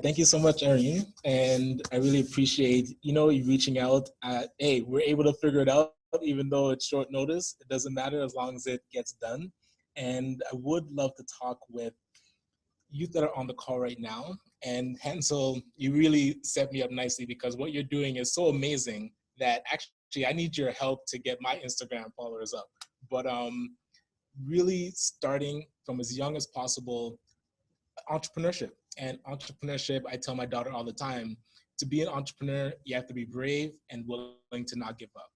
thank you so much, Irene. And I really appreciate, you reaching out. Hey, we're able to figure it out, even though it's short notice. It doesn't matter as long as it gets done. And I would love to talk with youth that are on the call right now. And Hansel, you really set me up nicely because what you're doing is so amazing that actually I need your help to get my Instagram followers up. But really starting from as young as possible, entrepreneurship. And entrepreneurship, I tell my daughter all the time, to be an entrepreneur, you have to be brave and willing to not give up.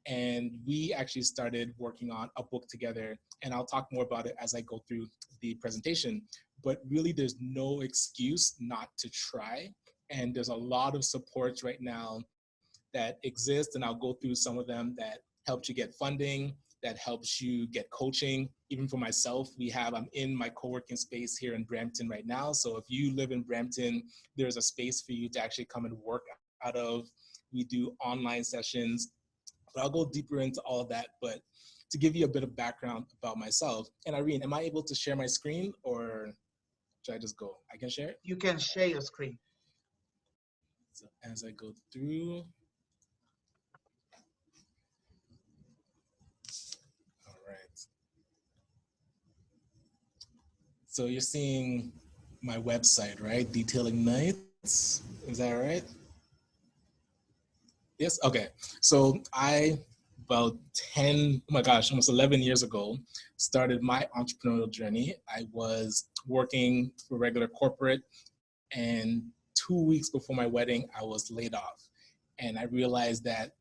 And we actually started working on a book together, and I'll talk more about it as I go through the presentation. But really, there's no excuse not to try. And there's a lot of supports right now that exist, and I'll go through some of them that helps you get funding, that helps you get coaching. Even for myself, I'm in my co-working space here in Brampton right now. So if you live in Brampton, there's a space for you to actually come and work out of. We do online sessions, but I'll go deeper into all of that. But to give you a bit of background about myself, and Irene, am I able to share my screen or should I just go? I can share it? You can share your screen. So as I go through, all right. So you're seeing my website, right? Detailing Nights, is that right? Yes, okay. So about 10, oh my gosh, almost 11 years ago, started my entrepreneurial journey. I was working for regular corporate, and 2 weeks before my wedding, I was laid off. And I realized that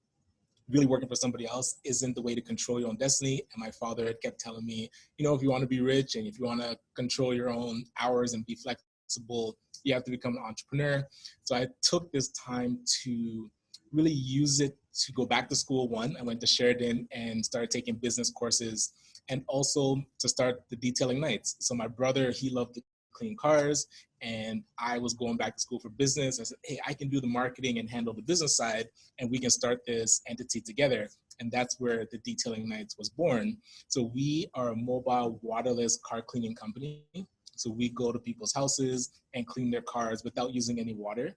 really working for somebody else isn't the way to control your own destiny. And my father had kept telling me, if you want to be rich and if you want to control your own hours and be flexible, you have to become an entrepreneur. So I took this time to really use it to go back to school. One, I went to Sheridan and started taking business courses, and also to start the detailing nights. So my brother, he loved to clean cars, and I was going back to school for business. I said, hey, I can do the marketing and handle the business side, and we can start this entity together. And that's where the Detailing Nights was born. So we are a mobile waterless car cleaning company. So we go to people's houses and clean their cars without using any water.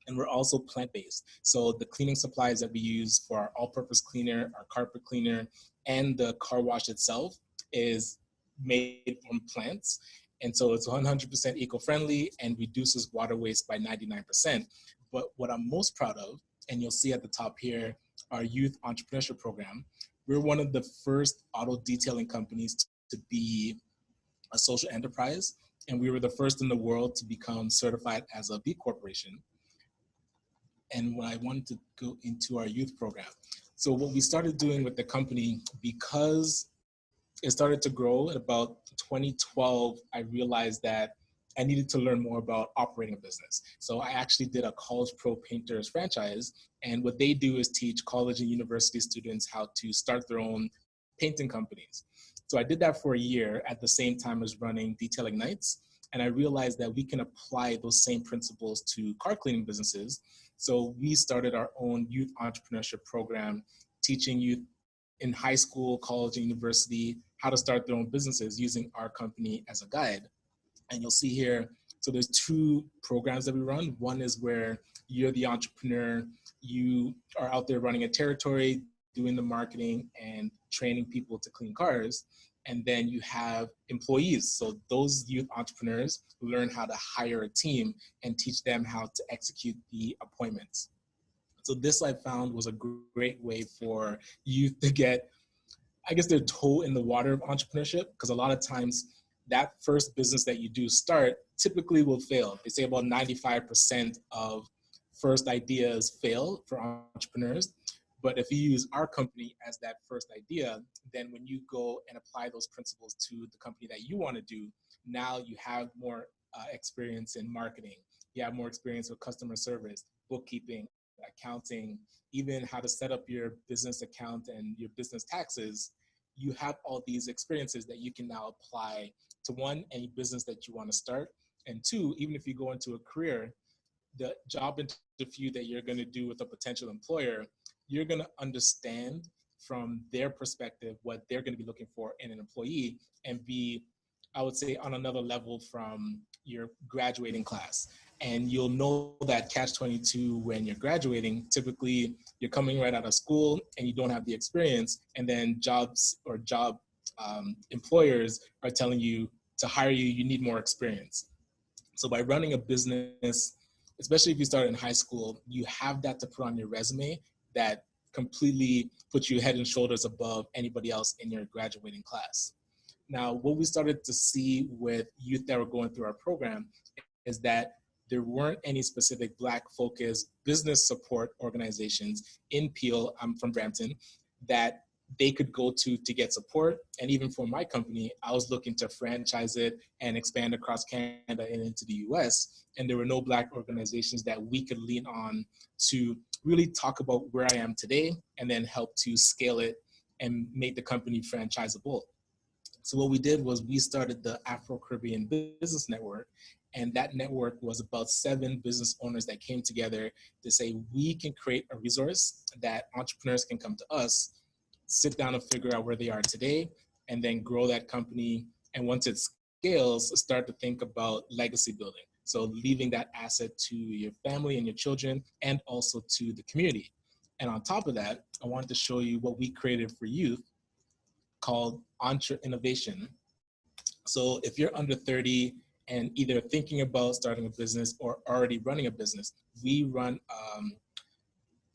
And we're also plant-based. So the cleaning supplies that we use for our all-purpose cleaner, our carpet cleaner, and the car wash itself is made from plants. And so it's 100% eco-friendly and reduces water waste by 99%. But what I'm most proud of, and you'll see at the top here, our youth entrepreneurship program. We're one of the first auto detailing companies to be a social enterprise. And we were the first in the world to become certified as a B Corporation. And when I wanted to go into our youth program. So what we started doing with the company, because it started to grow at about 2012, I realized that I needed to learn more about operating a business. So I actually did a College Pro Painters franchise. And what they do is teach college and university students how to start their own painting companies. So I did that for a year at the same time as running Detailing Nights. And I realized that we can apply those same principles to car cleaning businesses. So we started our own youth entrepreneurship program, teaching youth in high school, college, and university how to start their own businesses using our company as a guide. And you'll see here, so there's two programs that we run. One is where you're the entrepreneur, you are out there running a territory, doing the marketing and training people to clean cars. And then you have employees. So those youth entrepreneurs learn how to hire a team and teach them how to execute the appointments. So this I found was a great way for youth to get, I guess, their toe in the water of entrepreneurship, because a lot of times that first business that you do start typically will fail. They say about 95% of first ideas fail for entrepreneurs. But if you use our company as that first idea, then when you go and apply those principles to the company that you want to do, now you have more experience in marketing. You have more experience with customer service, bookkeeping, accounting, even how to set up your business account and your business taxes. You have all these experiences that you can now apply to one, any business that you want to start. And two, even if you go into a career, the job interview that you're going to do with a potential employer, you're going to understand from their perspective what they're going to be looking for in an employee, and be, I would say, on another level from your graduating class. And you'll know that catch-22 when you're graduating. Typically, you're coming right out of school and you don't have the experience, and then job employers are telling you to hire you, you need more experience. So by running a business, especially if you start in high school, you have that to put on your resume that completely puts you head and shoulders above anybody else in your graduating class. Now, what we started to see with youth that were going through our program is that there weren't any specific Black focused business support organizations in Peel, I'm from Brampton, that they could go to get support. And even for my company, I was looking to franchise it and expand across Canada and into the US. And there were no Black organizations that we could lean on to really talk about where I am today and then help to scale it and make the company franchisable. So what we did was we started the Afro-Caribbean Business Network, and that network was about 7 business owners that came together to say, we can create a resource that entrepreneurs can come to us, sit down and figure out where they are today, and then grow that company. And once it scales, start to think about legacy building. So leaving that asset to your family and your children, and also to the community. And on top of that, I wanted to show you what we created for youth called Entre Innovation. So if you're under 30 and either thinking about starting a business or already running a business, we run,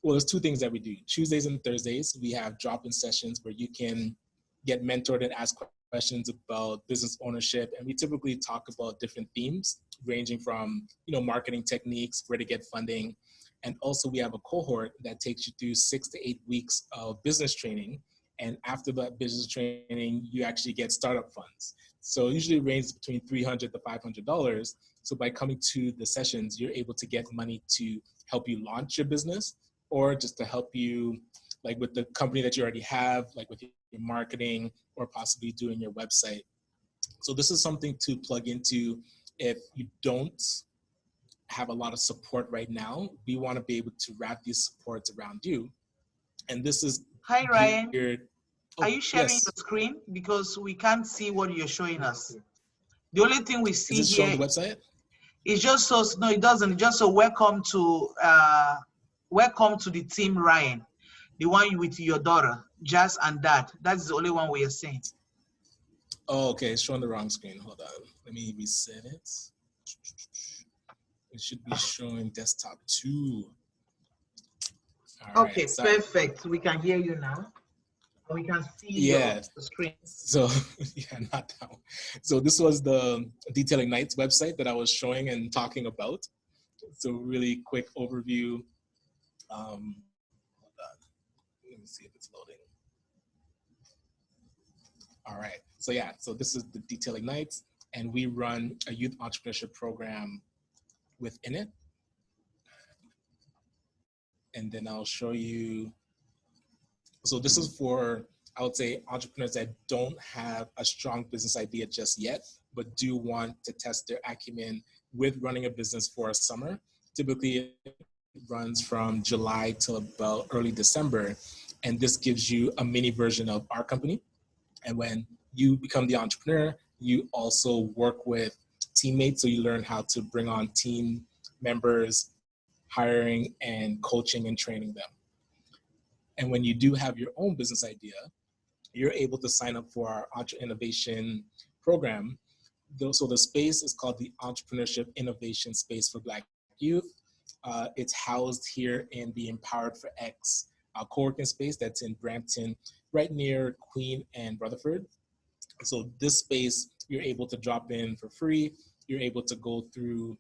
well, there's 2 things that we do. Tuesdays and Thursdays, we have drop-in sessions where you can get mentored and ask questions about business ownership. And we typically talk about different themes ranging from, marketing techniques, where to get funding. And also we have a cohort that takes you through 6 to 8 weeks of business training. And after that business training, you actually get startup funds. So it usually ranges between $300 to $500. So by coming to the sessions, you're able to get money to help you launch your business, or just to help you, like with the company that you already have, like with your marketing, or possibly doing your website. So this is something to plug into if you don't have a lot of support right now. We want to be able to wrap these supports around you. And this is Hi, Ryan. geared. Are you sharing Yes. your screen? Because we can't see what you're showing us. The only thing we Is see it showing here the website? is just so, no, it doesn't. It's just so welcome to the team, Ryan. The one with your daughter, Jazz and Dad. That's the only one we are seeing. Oh, okay, it's showing the wrong screen. Hold on. Let me reset it. It should be showing desktop 2. All Okay, right, sorry. perfect. We can hear you now. We can see Yeah. your screen. So, yeah, not that one. So this was the Detailing Nights website that I was showing and talking about. So really quick overview. Hold on. Let me see if it's loading. All right. So yeah, so this is the Detailing Nights, and we run a youth entrepreneurship program within it. And then I'll show you. So this is for, I would say, entrepreneurs that don't have a strong business idea just yet, but do want to test their acumen with running a business for a summer. Typically, it runs from July till about early December. And this gives you a mini version of our company. And when you become the entrepreneur, you also work with teammates. So you learn how to bring on team members, hiring and coaching and training them. And when you do have your own business idea, you're able to sign up for our Entre Innovation program. So the space is called the Entrepreneurship Innovation Space for Black Youth. It's housed here in the Empowered for X co-working space that's in Brampton, right near Queen and Rutherford. So this space, you're able to drop in for free. You're able to go through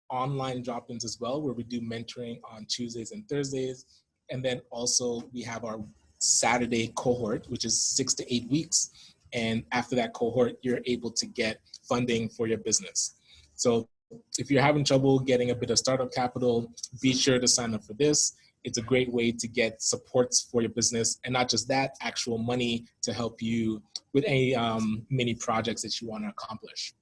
online drop-ins as well, where we do mentoring on Tuesdays and Thursdays. And then also we have our Saturday cohort, which is 6 to 8 weeks. And after that cohort, you're able to get funding for your business. So if you're having trouble getting a bit of startup capital, be sure to sign up for this. It's a great way to get supports for your business, and not just that, actual money to help you with any mini projects that you want to accomplish.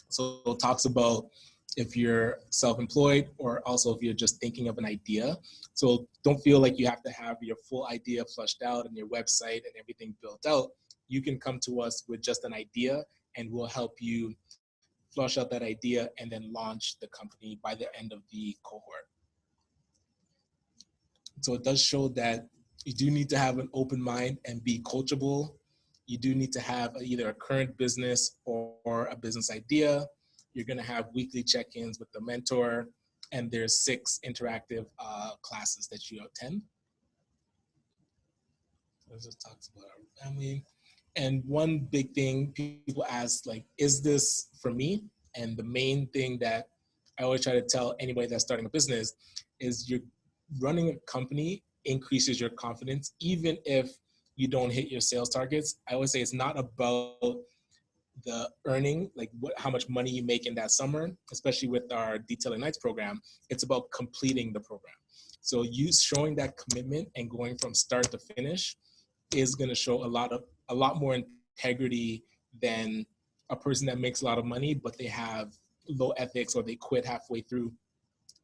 So it talks about if you're self-employed, or also if you're just thinking of an idea. So don't feel like you have to have your full idea flushed out and your website and everything built out. You can come to us with just an idea, and we'll help you flush out that idea, and then launch the company by the end of the cohort. So it does show that you do need to have an open mind and be coachable. You do need to have either a current business or a business idea. You're going to have weekly check-ins with the mentor, and there's 6 interactive classes that you attend. It just talks about our family. And one big thing people ask, like, is this for me? And the main thing that I always try to tell anybody that's starting a business is you're running a company increases your confidence, even if you don't hit your sales targets. I always say it's not about the earning, like how much money you make in that summer, especially with our Detailing Nights program. It's about completing the program. So you showing that commitment and going from start to finish is going to show a lot more integrity than a person that makes a lot of money, but they have low ethics or they quit halfway through.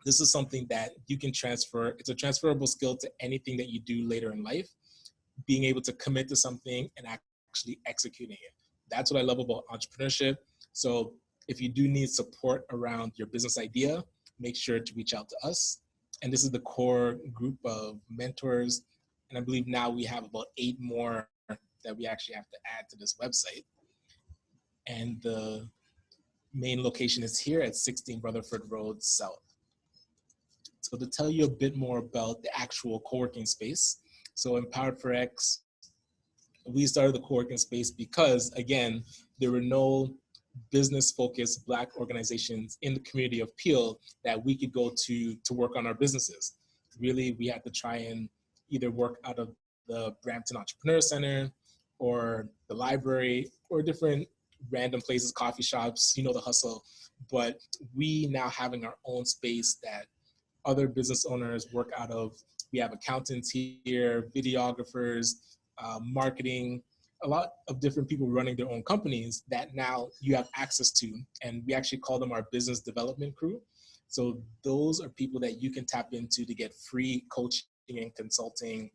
This is something that you can transfer. It's a transferable skill to anything that you do later in life, being able to commit to something and actually executing it. That's what I love about entrepreneurship. So if you do need support around your business idea, make sure to reach out to us. And this is the core group of mentors. And I believe now we have about 8 more that we actually have to add to this website. And the main location is here at 16 Rutherford Road South. So to tell you a bit more about the actual co-working space. So Empowered for X, we started the co-working space because, again, there were no business-focused Black organizations in the community of Peel that we could go to work on our businesses. Really, we had to try and either work out of the Brampton Entrepreneur Center or the library or different random places, coffee shops, you know, the hustle. But we now having our own space that other business owners work out of. We have accountants here, videographers, marketing, a lot of different people running their own companies that now you have access to. And we actually call them our business development crew. So those are people that you can tap into to get free coaching and consulting,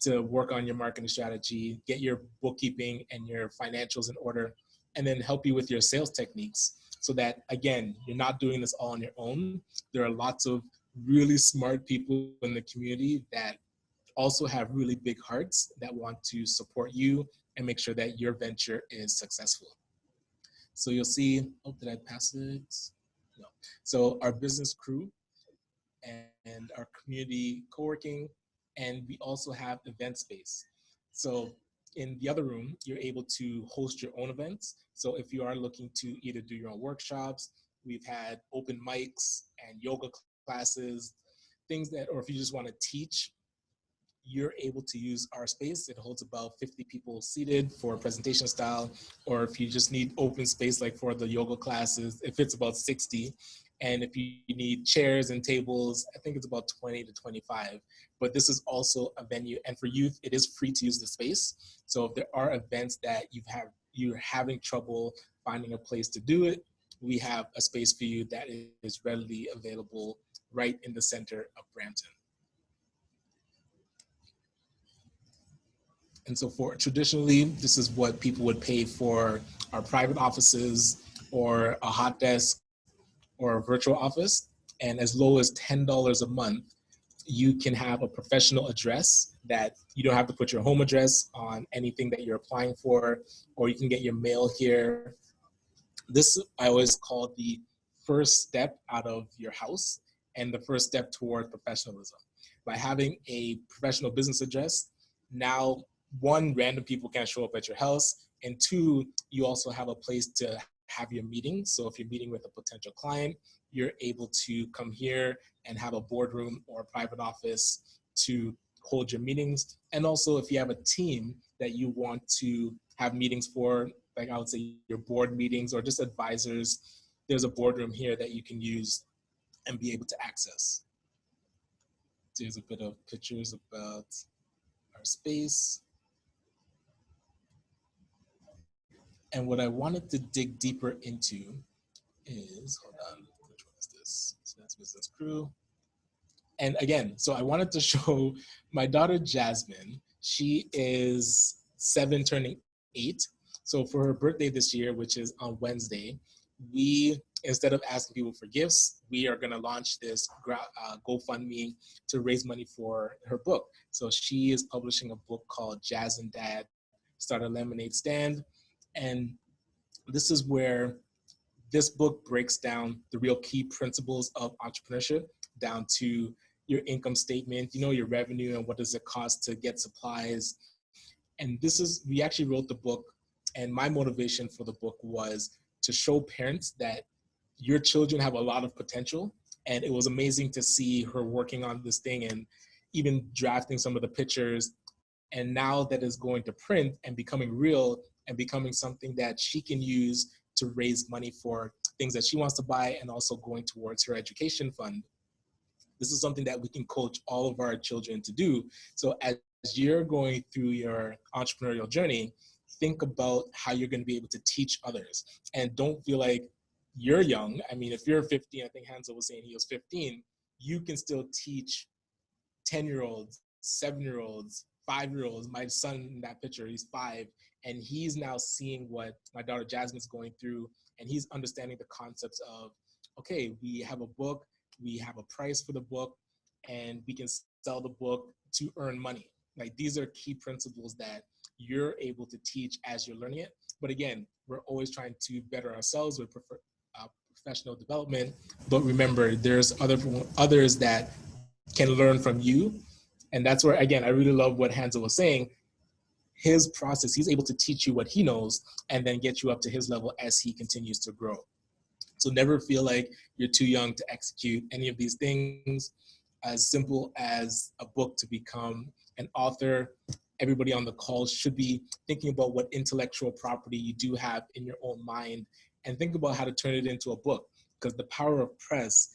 to work on your marketing strategy, get your bookkeeping and your financials in order, and then help you with your sales techniques so that, again, you're not doing this all on your own. There are lots of really smart people in the community that also have really big hearts that want to support you and make sure that your venture is successful. So you'll see, oh, did I pass it? No. So our business crew and our community co-working, and we also have event space. So in the other room, you're able to host your own events. So if you are looking to either do your own workshops, we've had open mics and yoga classes, things that, or if you just want to teach, you're able to use our space. It holds about 50 people seated for presentation style, or if you just need open space, like for the yoga classes, it fits about 60. And if you need chairs and tables, I think it's about 20 to 25. But this is also a venue. And for youth, it is free to use the space. So if there are events that you're having trouble finding a place to do it, we have a space for you that is readily available right in the center of Brampton. And so for traditionally, this is what people would pay for our private offices or a hot desk or a virtual office. And as low as $10 a month, you can have a professional address that you don't have to put your home address on anything that you're applying for, or you can get your mail here. This I always call the first step out of your house and the first step toward professionalism. By having a professional business address, now one, random people can't show up at your house, and two, you also have a place to have your meetings. So if you're meeting with a potential client, you're able to come here and have a boardroom or a private office to hold your meetings. And also if you have a team that you want to have meetings for, like I would say your board meetings or just advisors, there's a boardroom here that you can use and be able to access. There's a bit of pictures about our space. And what I wanted to dig deeper into is, hold on, which one is this? So that's business crew. And again, so I wanted to show my daughter, Jasmine. She is 7 turning 8. So for her birthday this year, which is on Wednesday, we, instead of asking people for gifts, we are going to launch this GoFundMe to raise money for her book. So she is publishing a book called Jazz and Dad Start a Lemonade Stand. And this is where this book breaks down the real key principles of entrepreneurship down to your income statement, your revenue and what does it cost to get supplies. And we actually wrote the book, and my motivation for the book was to show parents that your children have a lot of potential. And it was amazing to see her working on this thing and even drafting some of the pictures. And now that is going to print and becoming real and becoming something that she can use to raise money for things that she wants to buy and also going towards her education fund. This is something that we can coach all of our children to do. So as you're going through your entrepreneurial journey, think about how you're going to be able to teach others. And don't feel like you're young. I mean, if you're 15, I think Hansel was saying he was 15, you can still teach 10-year-olds, 7-year-olds, 5-year-olds. My son in that picture, he's 5, and he's now seeing what my daughter Jasmine's going through, and he's understanding the concepts of, okay, we have a book, we have a price for the book, and we can sell the book to earn money. Like, these are key principles that you're able to teach as you're learning it. But again, we're always trying to better ourselves with professional development. But remember, there's others that can learn from you. And that's where, again, I really love what Hansel was saying. His process, he's able to teach you what he knows and then get you up to his level as he continues to grow. So never feel like you're too young to execute any of these things. As simple as a book to become an author, everybody on the call should be thinking about what intellectual property you do have in your own mind and think about how to turn it into a book, because the power of press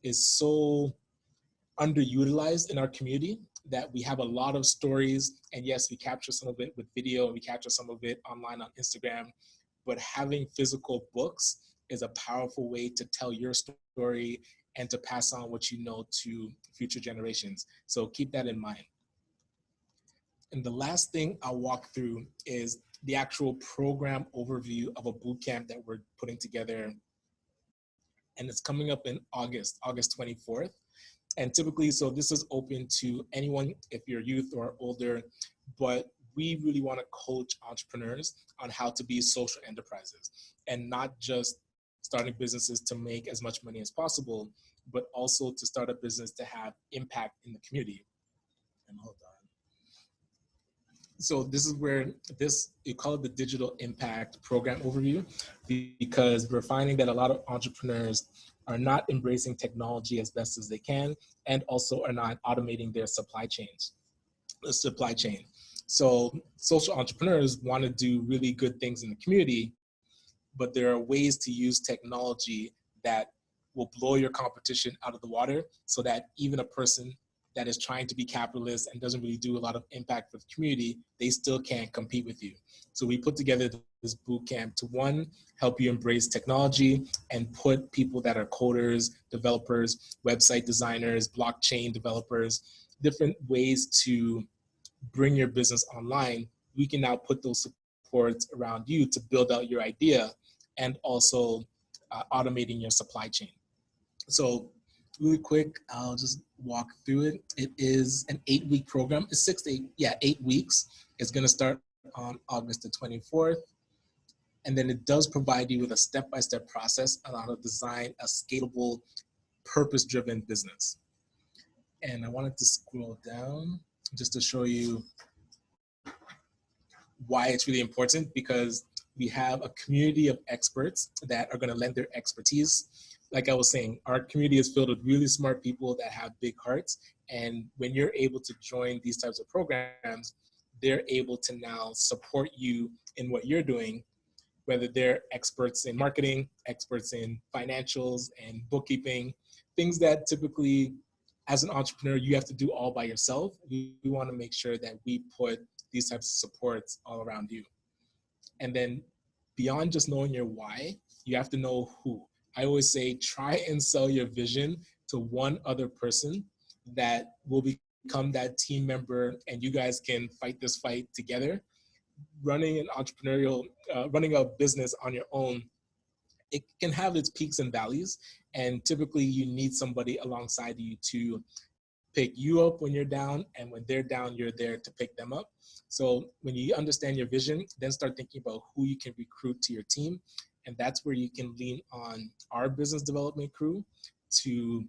is so underutilized in our community that we have a lot of stories, and yes, we capture some of it with video and we capture some of it online on Instagram, but having physical books is a powerful way to tell your story and to pass on what you know to future generations. So keep that in mind. And the last thing I'll walk through is the actual program overview of a boot camp that we're putting together. And it's coming up in August 24th. And typically, so this is open to anyone if you're youth or older, but we really want to coach entrepreneurs on how to be social enterprises and not just starting businesses to make as much money as possible, but also to start a business to have impact in the community. And hold on. So this is where you call it the digital impact program overview, because we're finding that a lot of entrepreneurs are not embracing technology as best as they can, and also are not automating their supply chain. So social entrepreneurs want to do really good things in the community, but there are ways to use technology that will blow your competition out of the water so that even a person that is trying to be capitalist and doesn't really do a lot of impact for the community, they still can't compete with you. So we put together this boot camp to, one, help you embrace technology and put people that are coders, developers, website designers, blockchain developers, different ways to bring your business online. We can now put those supports around you to build out your idea and also automating your supply chain. So really quick, I'll just walk through it. It is an 8-week program. It's 8 weeks. It's going to start on August the 24th. And then it does provide you with a step-by-step process on how to design a scalable, purpose-driven business. And I wanted to scroll down just to show you why it's really important, because we have a community of experts that are going to lend their expertise. Like I was saying, our community is filled with really smart people that have big hearts. And when you're able to join these types of programs, they're able to now support you in what you're doing, whether they're experts in marketing, experts in financials and bookkeeping, things that typically as an entrepreneur, you have to do all by yourself. We want to make sure that we put these types of supports all around you. And then beyond just knowing your why, you have to know who. I always say, try and sell your vision to one other person that will become that team member, and you guys can fight this fight together. Running an entrepreneurial, running a business on your own it can have its peaks and valleys. And typically you need somebody alongside you to pick you up when you're down, and when they're down, you're there to pick them up. So when you understand your vision, then start thinking about who you can recruit to your team. And that's where you can lean on our business development crew to,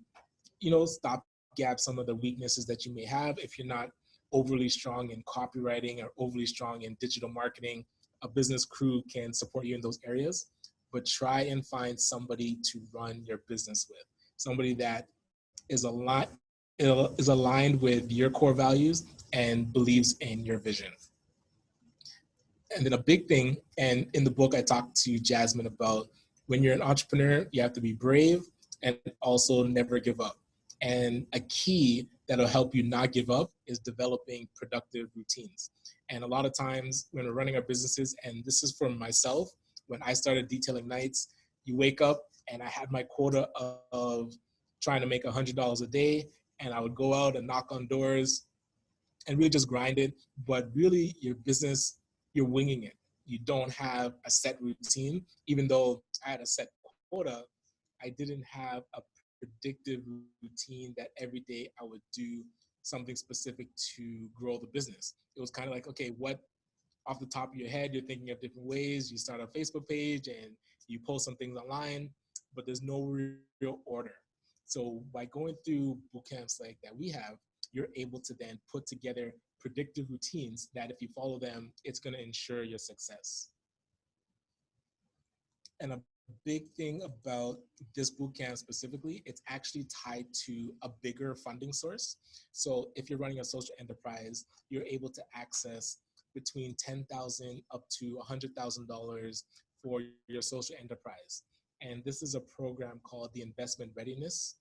stopgap some of the weaknesses that you may have. If you're not overly strong in copywriting or overly strong in digital marketing, a business crew can support you in those areas. But try and find somebody to run your business with, somebody that is aligned with your core values and believes in your vision. And then a big thing, and in the book I talked to Jasmine about, when you're an entrepreneur, you have to be brave and also never give up. And a key that'll help you not give up is developing productive routines. And a lot of times when we're running our businesses, and this is for myself, when I started detailing nights, you wake up, and I had my quota of trying to make $100 a day, and I would go out and knock on doors and really just grind it. But really, your business, you're winging it. You don't have a set routine. Even though I had a set quota, I didn't have a predictive routine that every day I would do something specific to grow the business. It was kind of like, okay, what off the top of your head, you're thinking of different ways. You start a Facebook page and you post some things online, but there's no real order. So by going through boot camps like that we have, you're able to then put together predictive routines that if you follow them, it's going to ensure your success. And a big thing about this bootcamp specifically, it's actually tied to a bigger funding source. So if you're running a social enterprise, you're able to access between $10,000 up to $100,000 for your social enterprise. And this is a program called the Investment Readiness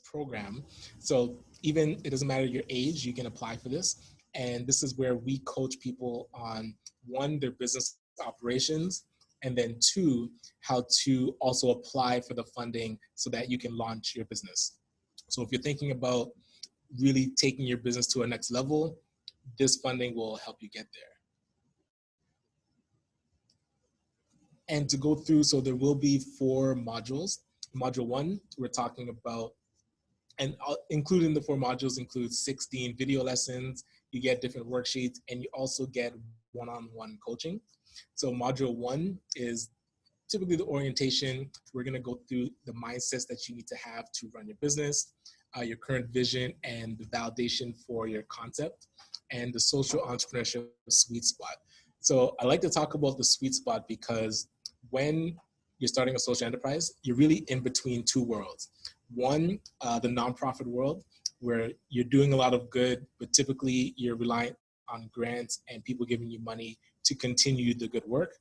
Program. So even, it doesn't matter your age, you can apply for this. And this is where we coach people on, one, their business operations, and then two, how to also apply for the funding so that you can launch your business. So if you're thinking about really taking your business to a next level, this funding will help you get there. And to go through, so there will be 4 modules. Module 1, we're talking about, and including the 4 modules includes 16 video lessons, you get different worksheets, and you also get one-on-one coaching. So module 1 is typically the orientation. We're going to go through the mindsets that you need to have to run your business, your current vision, and the validation for your concept, and the social entrepreneurship sweet spot. So I like to talk about the sweet spot because when you're starting a social enterprise, you're really in between 2 worlds. One, the nonprofit world, where you're doing a lot of good, but typically you're reliant on grants and people giving you money to continue the good work.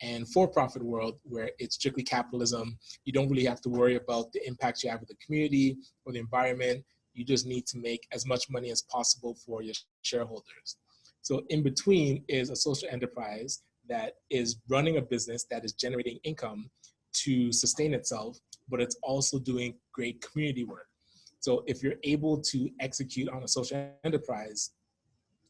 And for-profit world, where it's strictly capitalism, you don't really have to worry about the impact you have with the community or the environment. You just need to make as much money as possible for your shareholders. So in between is a social enterprise that is running a business that is generating income to sustain itself, but it's also doing great community work. So if you're able to execute on a social enterprise,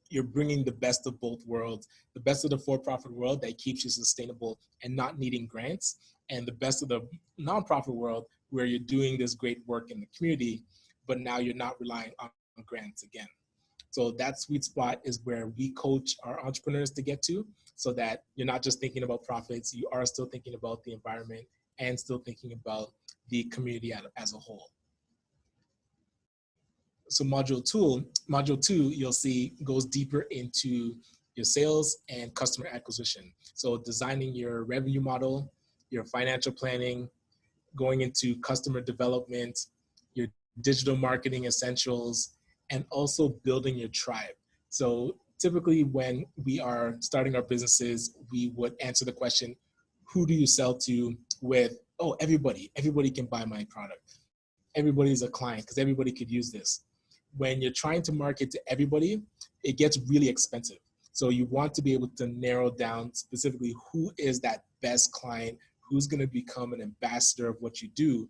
you're bringing the best of both worlds, the best of the for-profit world that keeps you sustainable and not needing grants, and the best of the nonprofit world where you're doing this great work in the community, but now you're not relying on grants again. So that sweet spot is where we coach our entrepreneurs to get to, so that you're not just thinking about profits, you are still thinking about the environment and still thinking about the community as a whole. So module two, you'll see goes deeper into your sales and customer acquisition. So designing your revenue model, your financial planning, going into customer development, your digital marketing essentials, and also building your tribe. So typically when we are starting our businesses, we would answer the question, who do you sell to, with, oh, everybody can buy my product. Everybody's a client because everybody could use this. When you're trying to market to everybody, it gets really expensive. So you want to be able to narrow down specifically who is that best client, who's going to become an ambassador of what you do,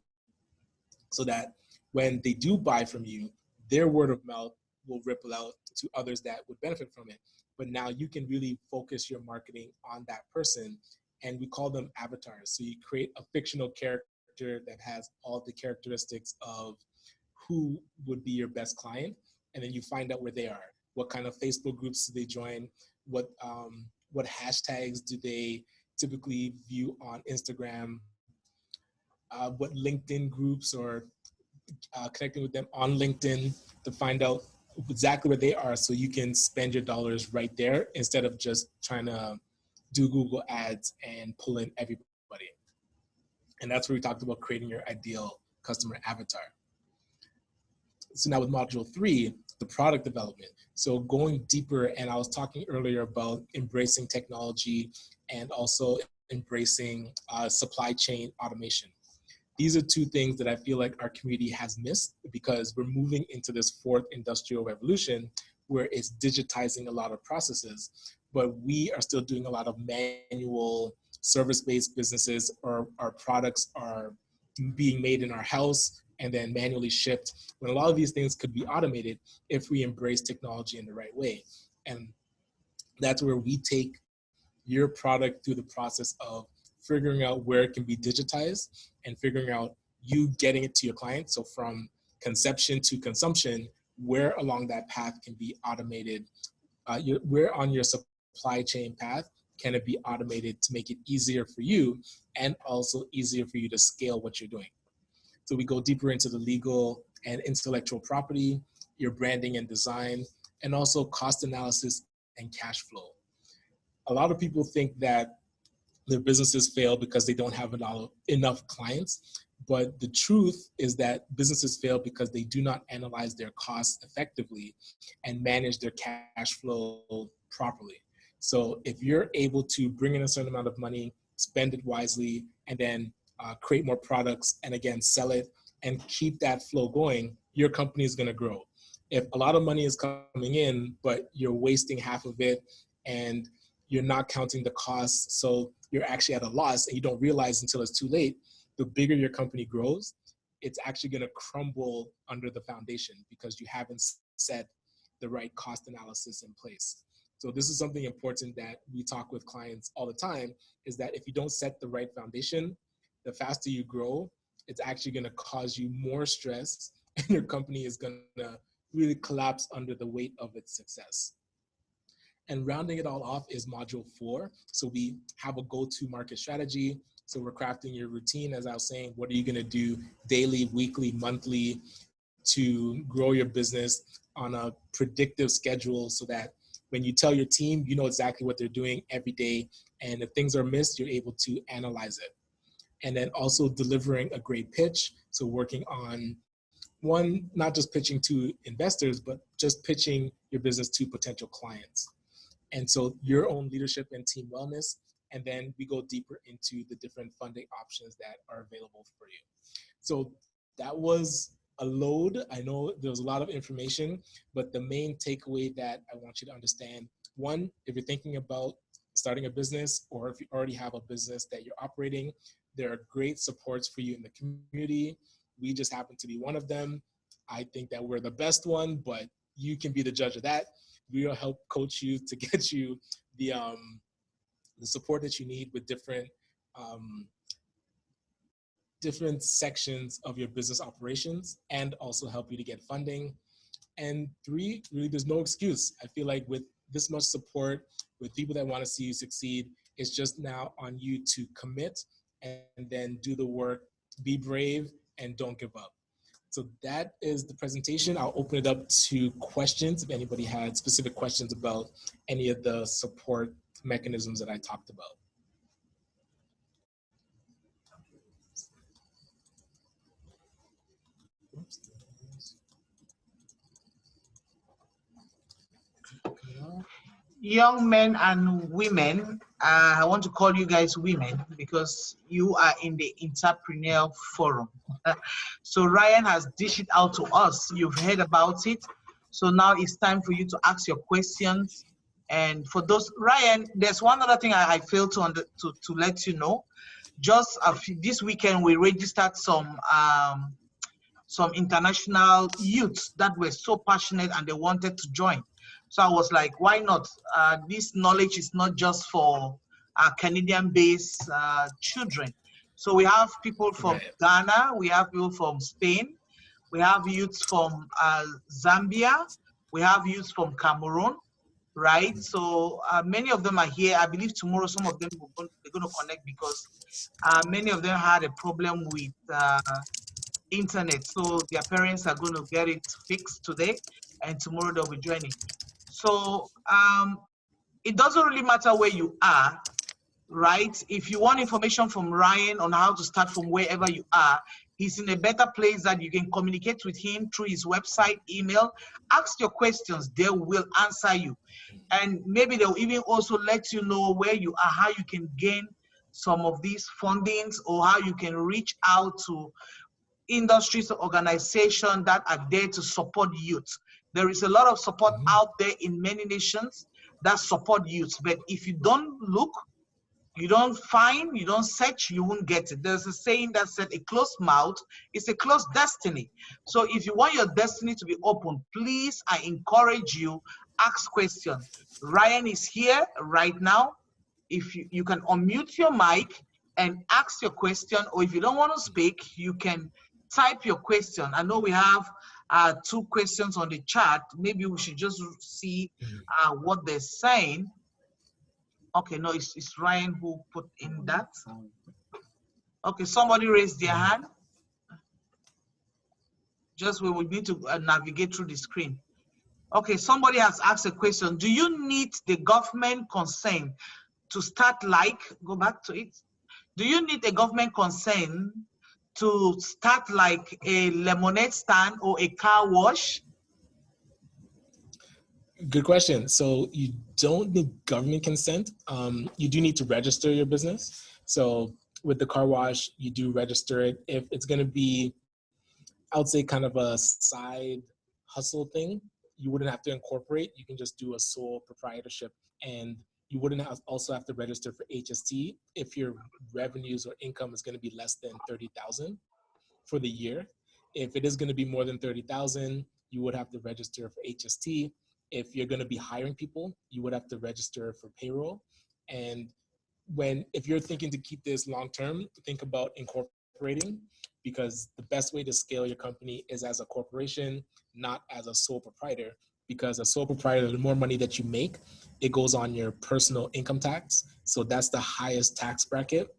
so that when they do buy from you, their word of mouth will ripple out to others that would benefit from it. But now you can really focus your marketing on that person and we call them avatars. So you create a fictional character that has all the characteristics of who would be your best client, and then you find out where they are. What kind of Facebook groups do they join? What hashtags do they typically view on Instagram? What LinkedIn groups, or connecting with them on LinkedIn to find out exactly where they are, so you can spend your dollars right there instead of just trying to do Google ads and pull in everybody. And that's where we talked about creating your ideal customer avatar. So now with module 3, the product development. So going deeper, and I was talking earlier about embracing technology and also embracing supply chain automation. These are two things that I feel like our community has missed, because we're moving into this fourth industrial revolution where it's digitizing a lot of processes, but we are still doing a lot of manual service-based businesses, or our products are being made in our house and then manually shipped, when a lot of these things could be automated if we embrace technology in the right way. And that's where we take your product through the process of figuring out where it can be digitized and figuring out you getting it to your client. So from conception to consumption, where along that path can be automated, where on your supply chain path can it be automated to make it easier for you and also easier for you to scale what you're doing. So we go deeper into the legal and intellectual property, your branding and design, and also cost analysis and cash flow. A lot of people think that their businesses fail because they don't have enough clients. But the truth is that businesses fail because they do not analyze their costs effectively and manage their cash flow properly. So if you're able to bring in a certain amount of money, spend it wisely, and then create more products, and again, sell it and keep that flow going, your company is going to grow. If a lot of money is coming in, but you're wasting half of it and you're not counting the costs, so you're actually at a loss and you don't realize until it's too late, the bigger your company grows, it's actually going to crumble under the foundation because you haven't set the right cost analysis in place. So this is something important that we talk with clients all the time, is that if you don't set the right foundation, the faster you grow, it's actually going to cause you more stress, and your company is going to really collapse under the weight of its success. And rounding it all off is module 4. So we have a go-to market strategy. So we're crafting your routine, as I was saying. What are you going to do daily, weekly, monthly to grow your business on a predictive schedule, so that when you tell your team, you know exactly what they're doing every day. And if things are missed, you're able to analyze it. And then also delivering a great pitch. So working on one, not just pitching to investors, but just pitching your business to potential clients. And so your own leadership and team wellness. And then we go deeper into the different funding options that are available for you. So that was a load. I know there was a lot of information, but the main takeaway that I want you to understand, one, if you're thinking about starting a business, or if you already have a business that you're operating, there are great supports for you in the community. We just happen to be one of them. I think that we're the best one, but you can be the judge of that. We will help coach you to get you the support that you need with different sections of your business operations, and also help you to get funding. And 3, really, there's no excuse. I feel like with this much support, with people that want to see you succeed, it's just now on you to commit and then do the work, be brave, and don't give up. So that is the presentation. I'll open it up to questions if anybody had specific questions about any of the support mechanisms that I talked about. Young men and women, I want to call you guys women because you are in the entrepreneurial forum. So Ryan has dished it out to us. You've heard about it. So now it's time for you to ask your questions. And for those, Ryan, there's one other thing I failed to let you know. Just this weekend, we registered some international youths that were so passionate and they wanted to join. So I was like, why not? This knowledge is not just for Canadian-based children. So we have people from Right. Ghana, we have people from Spain, we have youths from Zambia, we have youths from Cameroon, right? So many of them are here. I believe tomorrow some of them they're going to connect because many of them had a problem with internet. So their parents are going to get it fixed today, and tomorrow they'll be joining. So it doesn't really matter where you are, right? If you want information from Ryan on how to start from wherever you are, he's in a better place that you can communicate with him through his website, email, ask your questions, they will answer you. And maybe they'll even also let you know where you are, how you can gain some of these fundings, or how you can reach out to industries or organizations that are there to support youth. There is a lot of support out there in many nations that support youth, but if you don't look, you don't find, you don't search, you won't get it. There's a saying that said, a closed mouth is a closed destiny. So if you want your destiny to be open, please, I encourage you, ask questions. Ryan is here right now. If you can unmute your mic and ask your question, or if you don't want to speak, you can type your question. I know we have 2 questions on the chat. Maybe we should just see what they're saying. Okay, no, it's Ryan who put in that. Okay, somebody raised their hand. Just we will need to navigate through the screen. Okay, somebody has asked a question. Do you need the government consent to start go back to it. Do you need a government consent to start like a lemonade stand or a car wash? Good question. So you don't need government consent. You do need to register your business. So with the car wash, you do register it. If it's going to be, I would say, kind of a side hustle thing, you wouldn't have to incorporate. You can just do a sole proprietorship, and you wouldn't also have to register for HST if your revenues or income is going to be less than 30,000 for the year. If it is going to be more than 30,000, you would have to register for HST. If you're going to be hiring people, you would have to register for payroll. And if you're thinking to keep this long term, think about incorporating, because the best way to scale your company is as a corporation, not as a sole proprietor. Because a sole proprietor, the more money that you make, it goes on your personal income tax. So that's the highest tax bracket.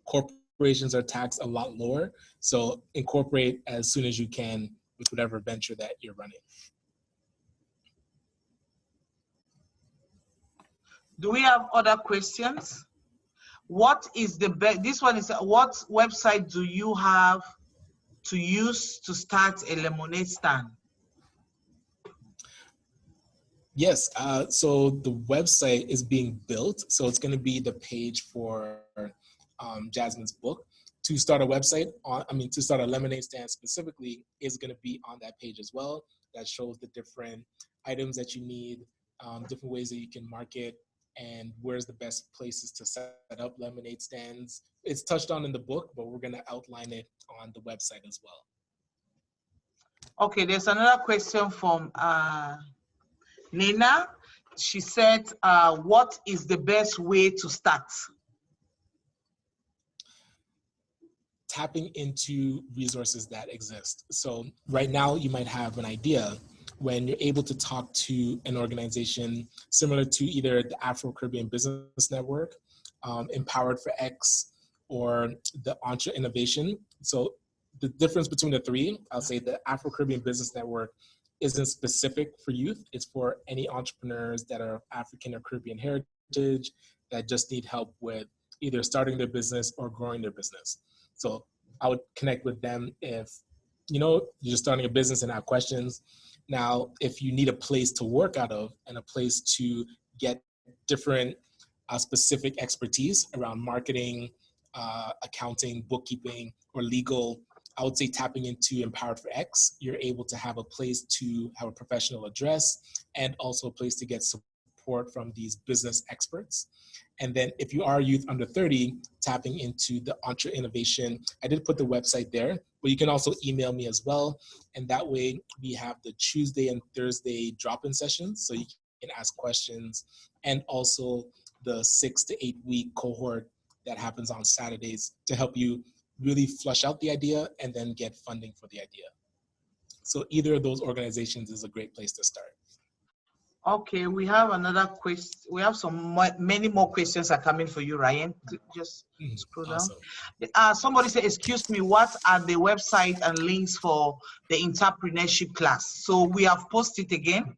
Corporations are taxed a lot lower. So incorporate as soon as you can with whatever venture that you're running. Do we have other questions? What is the best? This one is, what website do you have to use to start a lemonade stand? Yes, so the website is being built. So it's going to be the page for Jasmine's book. To start a website, to start a lemonade stand specifically, is going to be on that page as well. That shows the different items that you need, different ways that you can market, and where's the best places to set up lemonade stands. It's touched on in the book, but we're going to outline it on the website as well. Okay, there's another question from Nina. She said, what is the best way to start? Tapping into resources that exist. So right now you might have an idea. When you're able to talk to an organization similar to either the Afro-Caribbean Business Network, Empowered for X, or the Entre Innovation. So the difference between the three, I'll say the Afro-Caribbean Business Network isn't specific for youth. It's for any entrepreneurs that are African or Caribbean heritage that just need help with either starting their business or growing their business. So I would connect with them if, you're just starting a business and have questions. Now, if you need a place to work out of and a place to get different specific expertise around marketing, accounting, bookkeeping, or legal, I would say tapping into Empowered for X. You're able to have a place to have a professional address and also a place to get support from these business experts. And then if you are youth under 30, tapping into the Entre Innovation. I did put the website there, but you can also email me as well. And that way we have the Tuesday and Thursday drop-in sessions. So you can ask questions, and also the 6 to 8 week cohort that happens on Saturdays to help you really flush out the idea and then get funding for the idea. So either of those organizations is a great place to start. Okay, we have another question. We have many more questions are coming for you, Ryan. Just scroll down. Awesome. Somebody said, excuse me, what are the website and links for the entrepreneurship class? So we have posted again.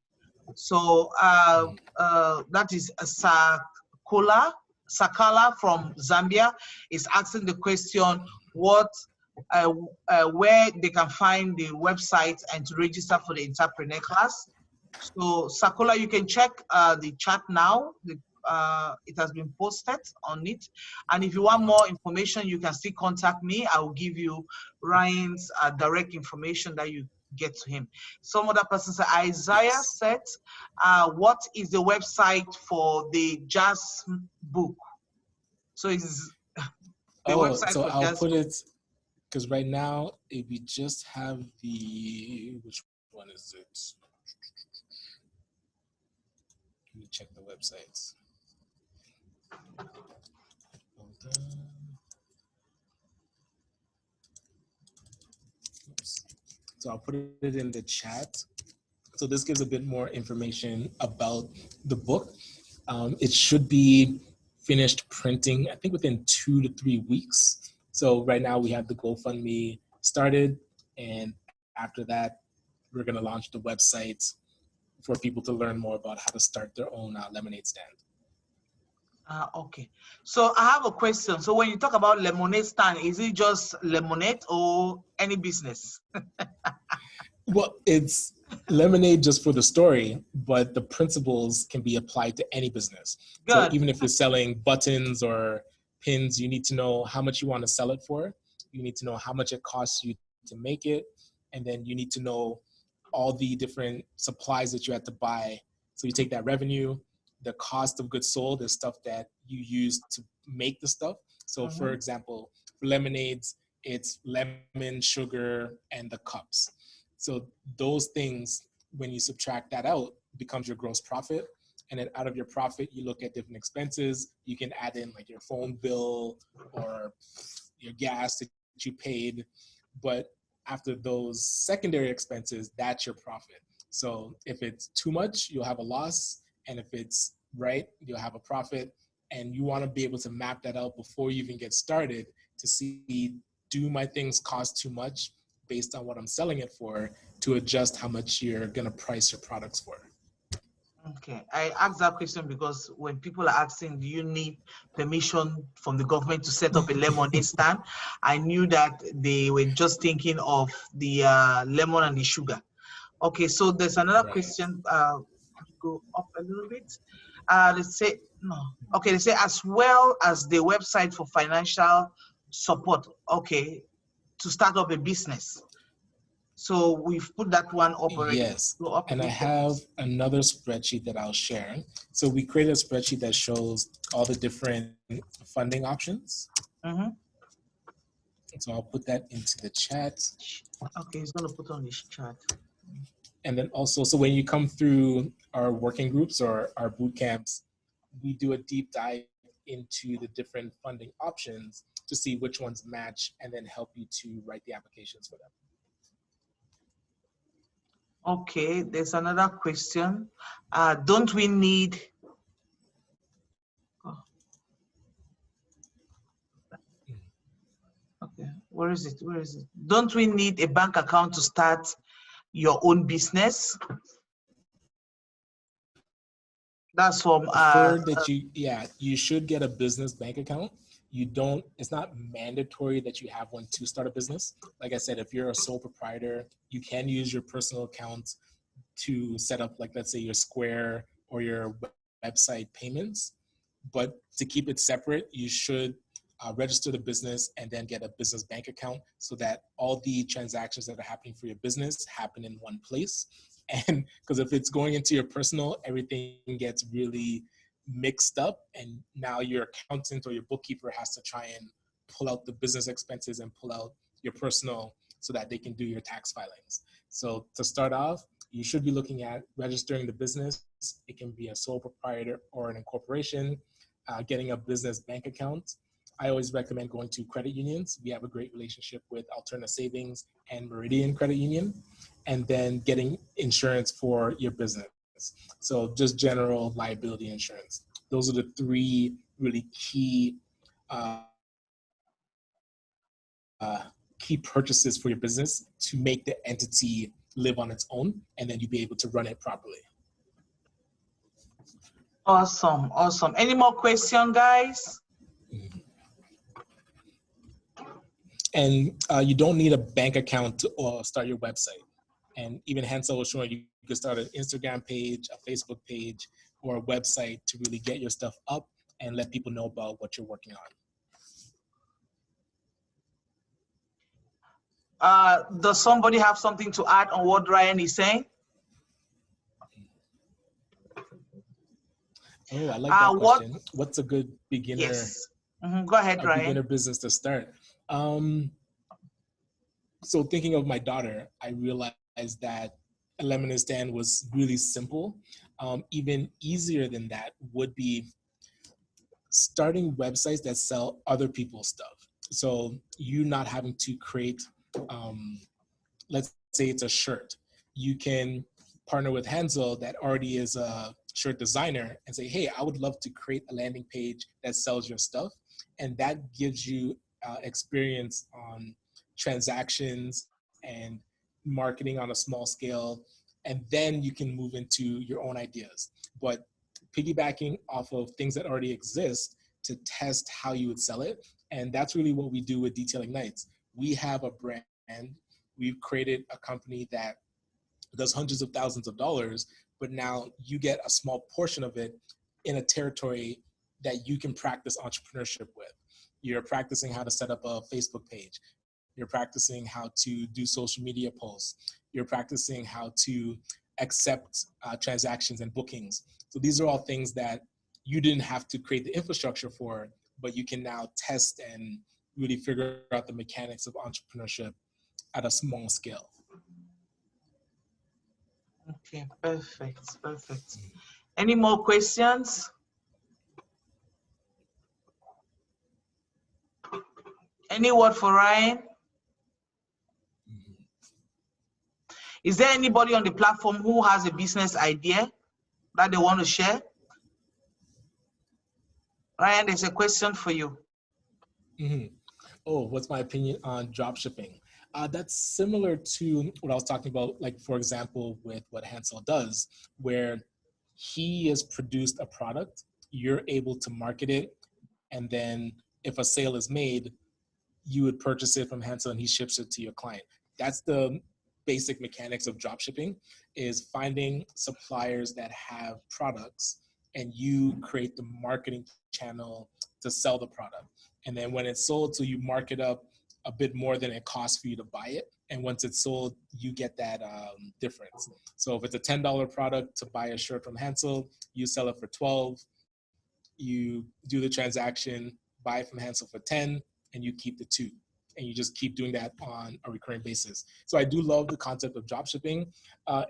So that is Sakala from Zambia is asking the question, where they can find the website and to register for the entrepreneur class. So Sakula, you can check the chat now. It has been posted on it. And if you want more information, you can still contact me. I will give you Ryan's direct information that you get to him. Some other person said, Isaiah said, what is the website for the jazz book? So it's the website so for I'll jazz put book. it, because right now, if we just have which one is it? Let me check the websites. Hold on. Oops. So I'll put it in the chat. So this gives a bit more information about the book. It should be finished printing, I think, within 2 to 3 weeks. So right now we have the GoFundMe started, and after that, we're going to launch the website for people to learn more about how to start their own lemonade stand. Okay. So I have a question. So when you talk about lemonade stand, is it just lemonade or any business? Well, it's lemonade just for the story, but the principles can be applied to any business. Good. So even if you're selling buttons or pins, you need to know how much you want to sell it for. You need to know how much it costs you to make it. And then you need to know all the different supplies that you had to buy. So you take that revenue, the cost of goods sold is stuff that you use to make the stuff. So for example, for lemonades, it's lemon, sugar, and the cups. So those things, when you subtract that out, becomes your gross profit. And then out of your profit, you look at different expenses. You can add in like your phone bill or your gas that you paid. But after those secondary expenses, that's your profit. So if it's too much, you'll have a loss. And if it's right, you'll have a profit. And you want to be able to map that out before you even get started to see, do my things cost too much based on what I'm selling it for, to adjust how much you're going to price your products for. Okay, I asked that question because when people are asking, do you need permission from the government to set up a lemonade stand? I knew that they were just thinking of the lemon and the sugar. Okay, so there's another question. Go up a little bit. Let's say, no. Okay, they say as well as the website for financial support. Okay, to start up a business. So we've put that one up already. Yes, and I have another spreadsheet that I'll share. So we created a spreadsheet that shows all the different funding options. So I'll put that into the chat. Okay, it's gonna put on this chat. And then also, so when you come through our working groups or our boot camps, we do a deep dive into the different funding options to see which ones match and then help you to write the applications for them. Okay, there's another question. Don't we need... Okay, where is it? Where is it? Don't we need a bank account to start your own business? That's from Preferred that you should get a business bank account. You don't, it's not mandatory that you have one to start a business. Like I said, if you're a sole proprietor, you can use your personal account to set up, like, let's say your Square or your website payments. But to keep it separate, you should register the business and then get a business bank account so that all the transactions that are happening for your business happen in one place. And because if it's going into your personal, everything gets really mixed up, and now your accountant or your bookkeeper has to try and pull out the business expenses and pull out your personal so that they can do your tax filings. So to start off, you should be looking at registering the business. It can be a sole proprietor or an incorporation. getting a business bank account, I always recommend going to credit unions. We have a great relationship with Alterna Savings and Meridian Credit Union, and then getting insurance for your business. So just general liability insurance. Those are the three really key purchases for your business to make the entity live on its own, and then you'll be able to run it properly. Awesome, awesome. Any more questions, guys? And you don't need a bank account to start your website. And even Hansel was showing you could start an Instagram page, a Facebook page, or a website to really get your stuff up and let people know about what you're working on. Does somebody have something to add on what Ryan is saying? Oh, I like that question. What's a good beginner? Yes. Go ahead, Ryan. Beginner business to start. So thinking of my daughter, I realized that a lemonade stand was really simple. Even easier than that would be starting websites that sell other people's stuff. So you not having to create, let's say it's a shirt. You can partner with Hansel that already is a shirt designer and say, hey, I would love to create a landing page that sells your stuff. And that gives you experience on transactions and marketing on a small scale. And then you can move into your own ideas. But piggybacking off of things that already exist to test how you would sell it. And that's really what we do with Detailing Nights. We have a brand. We've created a company that does hundreds of thousands of dollars, but now you get a small portion of it in a territory that you can practice entrepreneurship with. You're practicing how to set up a Facebook page. You're practicing how to do social media posts. You're practicing how to accept transactions and bookings. So these are all things that you didn't have to create the infrastructure for, but you can now test and really figure out the mechanics of entrepreneurship at a small scale. Okay, perfect, perfect. Any more questions? Any word for Ryan? Is there anybody on the platform who has a business idea that they want to share? Ryan, there's a question for you. Mm-hmm. Oh, what's my opinion on drop shipping? That's similar to what I was talking about, like, for example, with what Hansel does, where he has produced a product, you're able to market it, and then if a sale is made, you would purchase it from Hansel and he ships it to your client. That's the basic mechanics of drop shipping, is finding suppliers that have products and you create the marketing channel to sell the product. And then when it's sold, so you mark it up a bit more than it costs for you to buy it. And once it's sold, you get that difference. So if it's a $10 product to buy a shirt from Hansel, you sell it for 12, you do the transaction, buy it from Hansel for 10, and you keep the 2. And you just keep doing that on a recurring basis. So I do love the concept of drop shipping.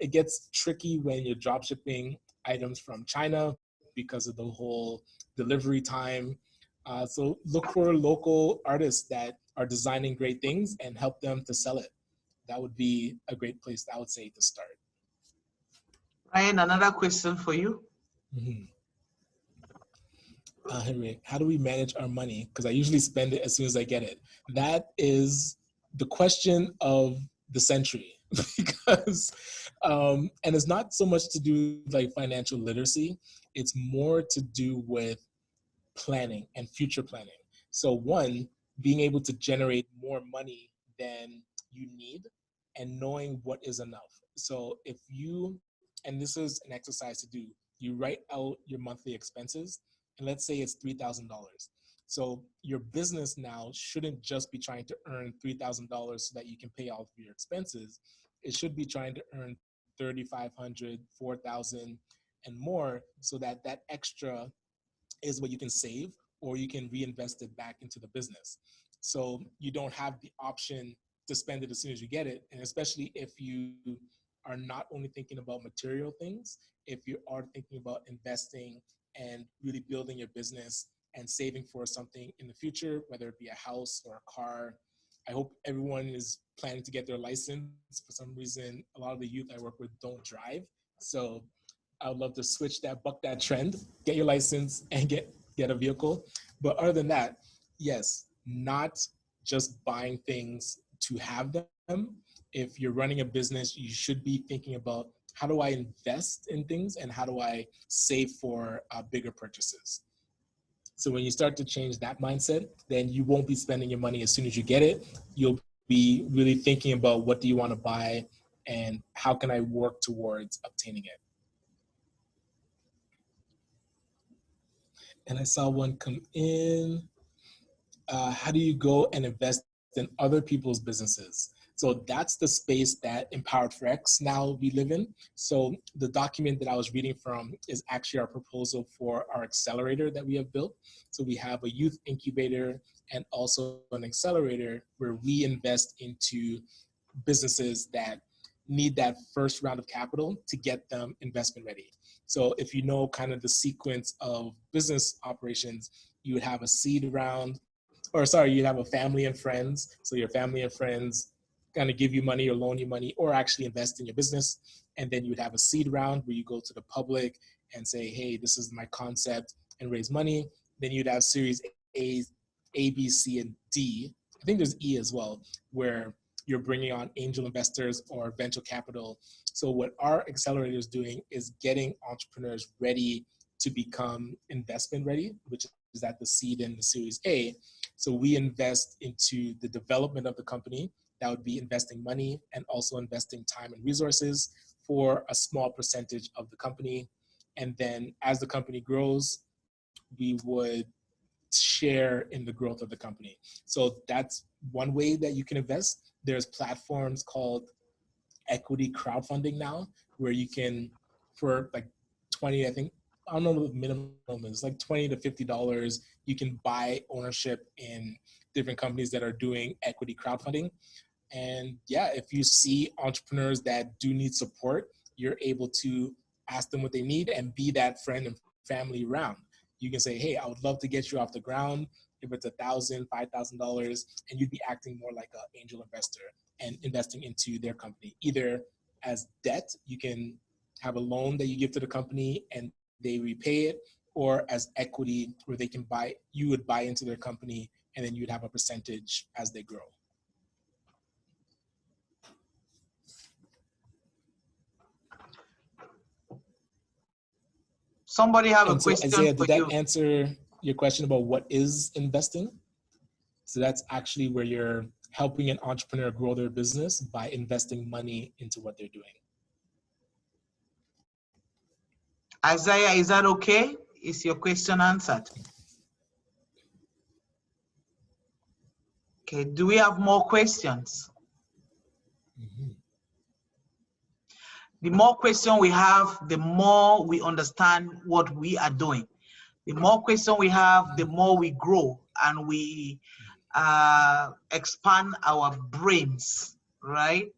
It gets tricky when you're drop shipping items from China because of the whole delivery time. So look for local artists that are designing great things and help them to sell it. That would be a great place, I would say, to start. Ryan, another question for you. Mm-hmm. Henry, how do we manage our money? Because I usually spend it as soon as I get it. That is the question of the century. Because, and it's not so much to do with like financial literacy. It's more to do with planning and future planning. So one, being able to generate more money than you need and knowing what is enough. So if you, and this is an exercise to do, you write out your monthly expenses, and let's say it's $3,000. So your business now shouldn't just be trying to earn $3,000 so that you can pay all of your expenses. It should be trying to earn 3,500, 4,000, and more, so that that extra is what you can save or you can reinvest it back into the business. So you don't have the option to spend it as soon as you get it. And especially if you are not only thinking about material things, if you are thinking about investing and really building your business and saving for something in the future, whether it be a house or a car. I hope everyone is planning to get their license. For some reason, a lot of the youth I work with don't drive. So I would love to buck that trend, get your license and get a vehicle. But other than that, yes, not just buying things to have them. If you're running a business, you should be thinking about how do I invest in things and how do I save for bigger purchases. So when you start to change that mindset, then you won't be spending your money as soon as you get it. You'll be really thinking about what do you want to buy and how can I work towards obtaining it. And I saw one come in. How do you go and invest in other people's businesses? So that's the space that Empowered for X now we live in. So the document that I was reading from is actually our proposal for our accelerator that we have built. So we have a youth incubator and also an accelerator where we invest into businesses that need that first round of capital to get them investment ready. So if you know kind of the sequence of business operations, you would have a seed round, you'd have a family and friends. So your family and friends kind of give you money or loan you money or actually invest in your business. And then you would have a seed round where you go to the public and say, hey, this is my concept and raise money. Then you'd have series A, B, C, and D. I think there's E as well, where you're bringing on angel investors or venture capital. So what our accelerator is doing is getting entrepreneurs ready to become investment ready, which is at the seed and the series A. So we invest into the development of the company. That would be investing money and also investing time and resources for a small percentage of the company. And then as the company grows, we would share in the growth of the company. So that's one way that you can invest. There's platforms called equity crowdfunding now, where you can, for like 20, I think, I don't know what the minimum is, like $20 to $50, you can buy ownership in different companies that are doing equity crowdfunding. And yeah, if you see entrepreneurs that do need support, you're able to ask them what they need and be that friend and family around. You can say, hey, I would love to get you off the ground. If it's $1,000, $5,000, and you'd be acting more like an angel investor and investing into their company, either as debt, you can have a loan that you give to the company and they repay it, or as equity where they can buy, you would buy into their company and then you'd have a percentage as they grow. Somebody have a And so, question Isaiah, for did that you. answer your question about what is investing? So that's actually where you're helping an entrepreneur grow their business by investing money into what they're doing. Isaiah, is that okay? Is your question answered? Okay, do we have more questions? Mm-hmm. The more questions we have, the more we understand what we are doing. The more questions we have, the more we grow and we expand our brains, right?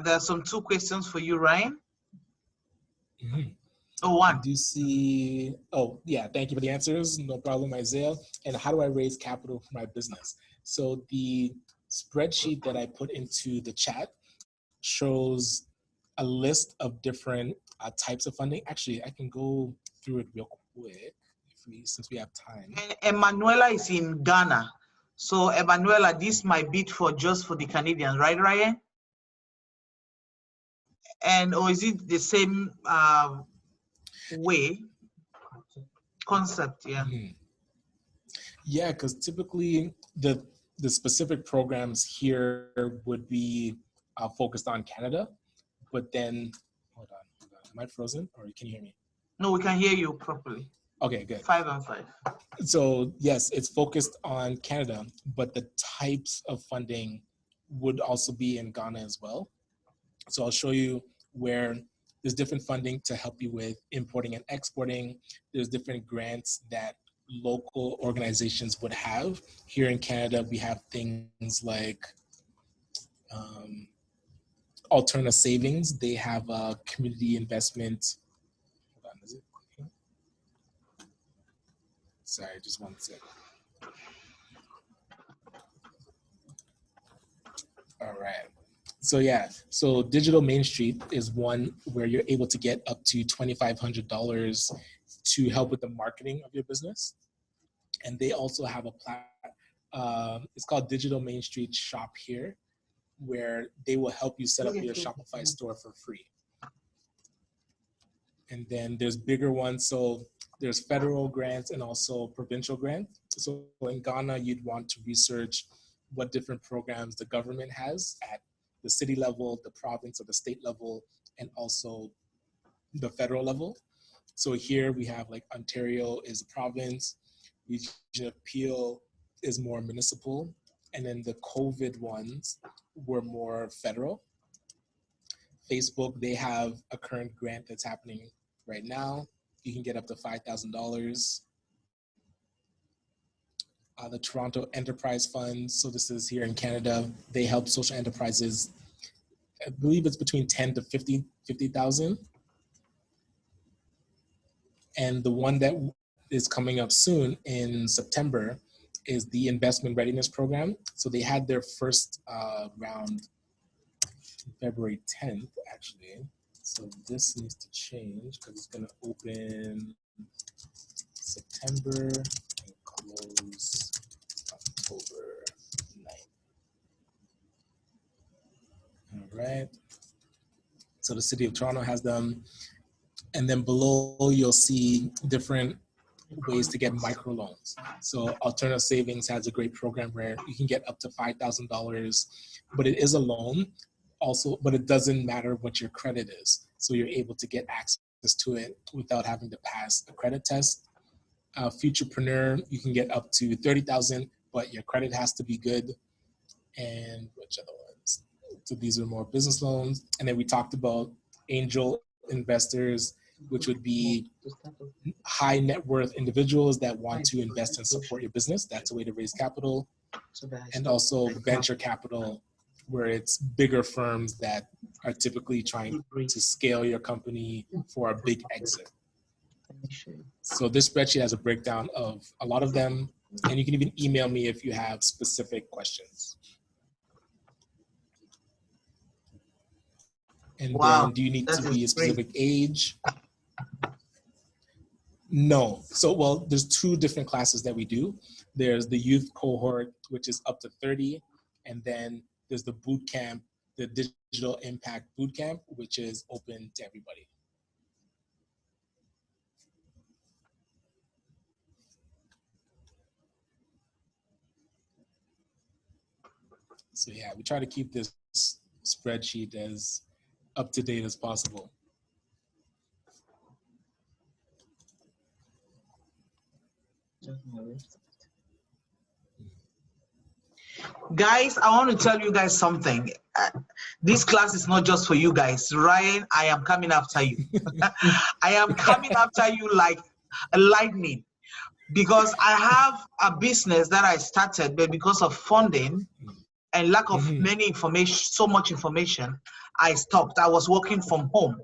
There are some 2 questions for you, Ryan. Mm-hmm. Oh, I one. do see, oh yeah, thank you for the answers, no problem, Isaiah. And how do I raise capital for my business? So the spreadsheet that I put into the chat shows a list of different types of funding. Actually, I can go through it real quick since we have time. Emanuela is in Ghana. So Emanuela, this might be just for the Canadians, right, Ryan? And or is it the same way? Concept, yeah. Mm-hmm. Yeah, because typically the specific programs here would be focused on Canada, but then, hold on, am I frozen or can you hear me? No, we can hear you properly. Okay, good. 5 and 5. So yes, it's focused on Canada, but the types of funding would also be in Ghana as well. So I'll show you where there's different funding to help you with importing and exporting. There's different grants that local organizations would have. Here in Canada, we have things like Alterna Savings, they have a community investment. Hold on, is it? Sorry, just one second. All right. So yeah, so Digital Main Street is one where you're able to get up to $2,500 to help with the marketing of your business. And they also have it's called Digital Main Street Shop Here, where they will help you set up your Shopify store for free. And then there's bigger ones. So there's federal grants and also provincial grants. So in Ghana, you'd want to research what different programs the government has at the city level, the province or the state level, and also the federal level. So here we have like Ontario is a province, Region of Peel is more municipal, and then the COVID ones were more federal. Facebook, they have a current grant that's happening right now. You can get up to $5,000. The Toronto Enterprise Fund, so this is here in Canada, they help social enterprises. I believe it's between 10 to 50,000. And the one that is coming up soon in September is the Investment Readiness Program. So they had their first round February 10th, actually. So this needs to change because it's going to open September and close October 9th. All right. So the City of Toronto has them. And then below you'll see different ways to get microloans. So Alterna Savings has a great program where you can get up to $5,000, but it is a loan also, but it doesn't matter what your credit is. So you're able to get access to it without having to pass a credit test. Futurepreneur, you can get up to 30,000, but your credit has to be good. And which other ones? So these are more business loans. And then we talked about angel investors, which would be high net worth individuals that want to invest and support your business. That's a way to raise capital. And also venture capital, where it's bigger firms that are typically trying to scale your company for a big exit. So this spreadsheet has a breakdown of a lot of them, and you can even email me if you have specific questions. And then do you need to be a specific age? No. So, well, there's two different classes that we do. There's the youth cohort, which is up to 30. And then there's the boot camp, the digital impact boot camp, which is open to everybody. So yeah, we try to keep this spreadsheet as up to date as possible. Guys, I want to tell you guys something. This class is not just for you guys. Ryan, I am coming after you. I am coming after you like a lightning, because I have a business that I started, but because of funding and lack of many information, so much information, I stopped. I was working from home.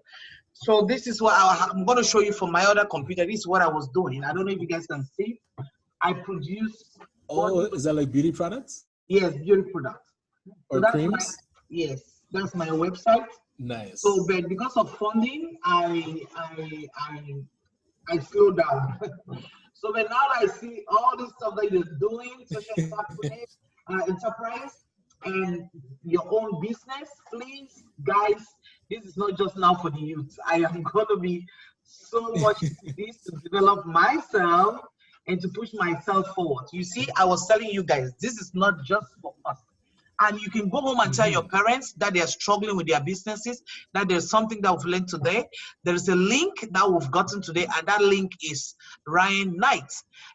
So this is what I'm going to show you from my other computer. This is what I was doing. I don't know if you guys can see. I produce. Oh, is that like beauty products? Yes, beauty products. Or so creams? Yes, that's my website. Nice. So, but because of funding, I slowed down. So, but now I see all this stuff that you're doing, social enterprise, and your own business. Please, guys, this is not just now for the youth. I am going to be so much into this to develop myself and to push myself forward. You see, I was telling you guys, this is not just for us. And you can go home and tell your parents that they are struggling with their businesses, that there's something that we've learned today. There is a link that we've gotten today, and that link is Ryan Knight.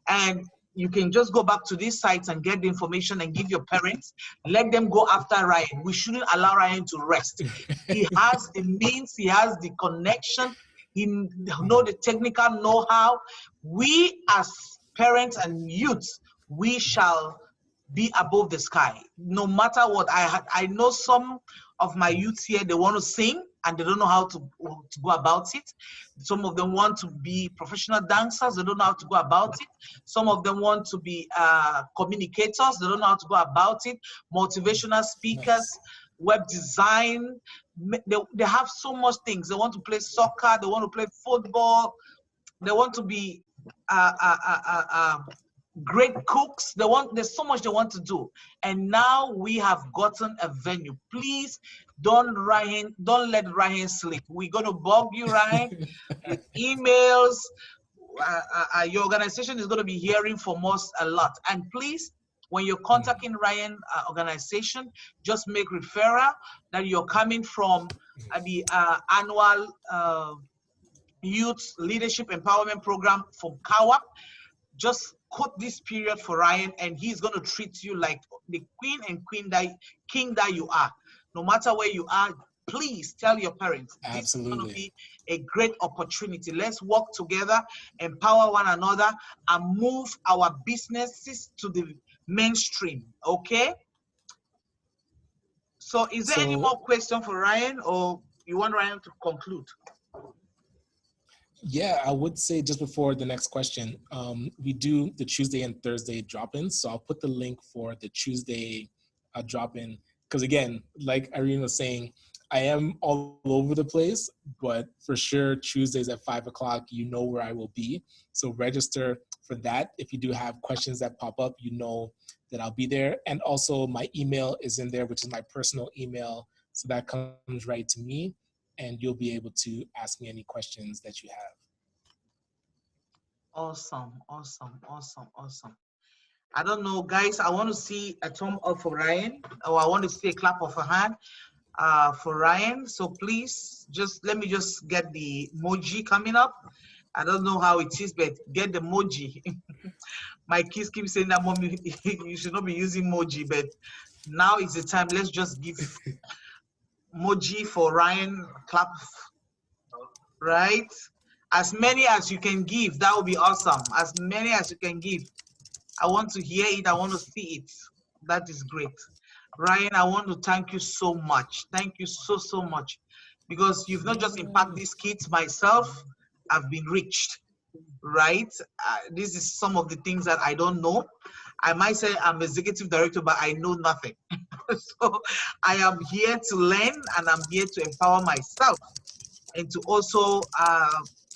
And you can just go back to these sites and get the information and give your parents. Let them go after Ryan. We shouldn't allow Ryan to rest. He has the means, he has the connection, he knows the technical know-how. We as parents and youths, we shall be above the sky, no matter what. I know some of my youths here, they want to sing and they don't know how to go about it. Some of them want to be professional dancers, they don't know how to go about it. Some of them want to be communicators, they don't know how to go about it. Motivational speakers, Nice. web design, they have so much things. They want to play soccer, they want to play football, they want to be great cooks. There's so much they want to do. And now we have gotten a venue. Please don't let Ryan sleep. We're going to bug you, Ryan, with emails. Your organization is going to be hearing from us a lot. And please, when you're contacting Ryan organization, just make referral that you're coming from the annual Youth Leadership Empowerment Program from CAWAP. Just quote this period for Ryan, and he's going to treat you like the queen and king that you are. No matter where you are, please tell your parents. This is going to be a great opportunity. Let's work together, empower one another, and move our businesses to the mainstream. Okay? So is there any more question for Ryan, or you want Ryan to conclude? Yeah, I would say just before the next question, we do the Tuesday and Thursday drop-ins. So I'll put the link for the Tuesday drop-in. Because again, like Irene was saying, I am all over the place, but for sure Tuesdays at 5 o'clock, you know where I will be. So register for that. If you do have questions that pop up, you know that I'll be there. And also my email is in there, which is my personal email. So that comes right to me, and you'll be able to ask me any questions that you have. Awesome, awesome, awesome, awesome. I don't know, guys, I want to see a thumb up for Ryan, or I want to see a clap of a hand for Ryan. So please, let me just get the emoji coming up. I don't know how it is, but get the emoji. My kids keep saying that, Mommy, you should not be using emoji, but now is the time. Let's just give emoji for Ryan, clap, right? As many as you can give, that would be awesome. As many as you can give. I want to hear it. I want to see it. That is great. Ryan, I want to thank you so much. Thank you so, so much. Because you've not just impacted these kids, myself, I've been reached, right? This is some of the things that I don't know. I might say I'm executive director, but I know nothing. So I am here to learn, and I'm here to empower myself, and to also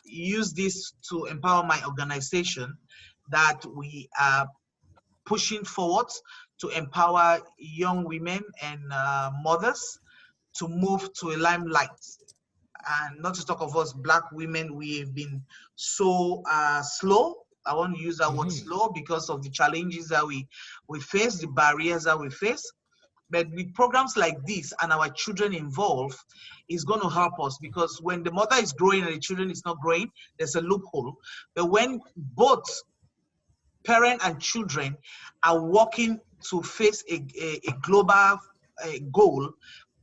use this to empower my organization that we are pushing forward to empower young women and mothers to move to a limelight. And not to talk of us Black women, we've been so slow. I want to use that word slow because of the challenges that we face, the barriers that we face. But with programs like this and our children involved, is going to help us, because when the mother is growing and the children is not growing, there's a loophole. But when both parent and children are working to face a global goal,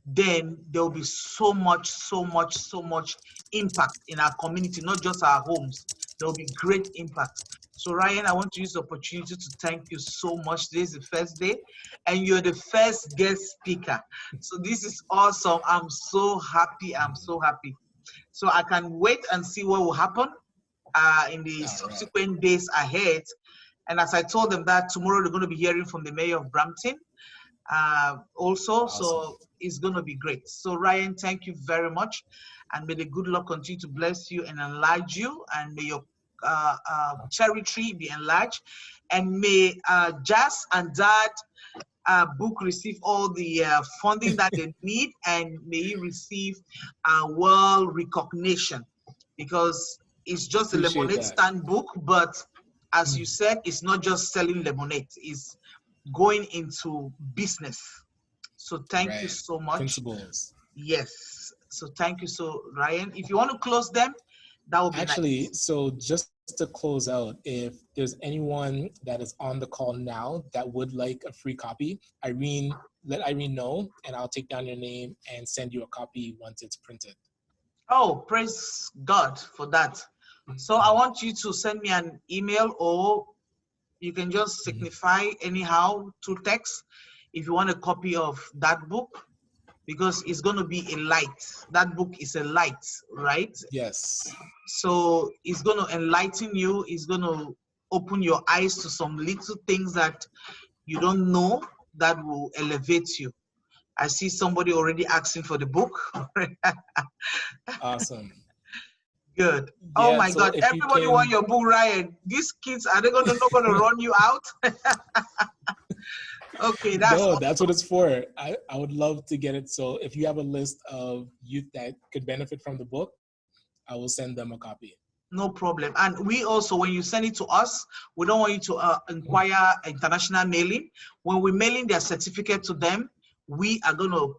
then there will be so much impact in our community, not just our homes. There will be great impact. So Ryan, I want to use the opportunity to thank you so much. This is the first day, and you're the first guest speaker. So this is awesome. I'm so happy. I'm so happy. So I can wait and see what will happen in the subsequent days ahead. And as I told them that tomorrow they're going to be hearing from the mayor of Brampton also. Awesome. So it's going to be great. So Ryan, thank you very much. And may the good Lord continue to bless you and enlarge you. And may your territory be enlarged. And may Jazz and Dad book receive all the funding that they need. And may he receive world recognition. Because it's just a lemonade stand book, but as you said, it's not just selling lemonade, it's going into business. So thank you so much. Principles. Yes. So thank you. So Ryan, if you want to close them, that would be nice. So just to close out, if there's anyone that is on the call now that would like a free copy, let Irene know, and I'll take down your name and send you a copy once it's printed. Oh, praise God for that. So I want you to send me an email, or you can just signify anyhow through text if you want a copy of that book. because it's going to be a light. That book is a light, right? Yes. So it's going to enlighten you. It's going to open your eyes to some little things that you don't know that will elevate you. I see somebody already asking for the book. Awesome. Good. Oh Yeah, my so God. if you Everybody want can, your book, Ryan. These kids, are they not gonna run you out? Okay, that's no, all. that's what it's for. I would love to get it. So if you have a list of youth that could benefit from the book, I will send them a copy. No problem. And we also, when you send it to us, we don't want you to inquire international mailing. When we're mailing their certificate to them, we are going to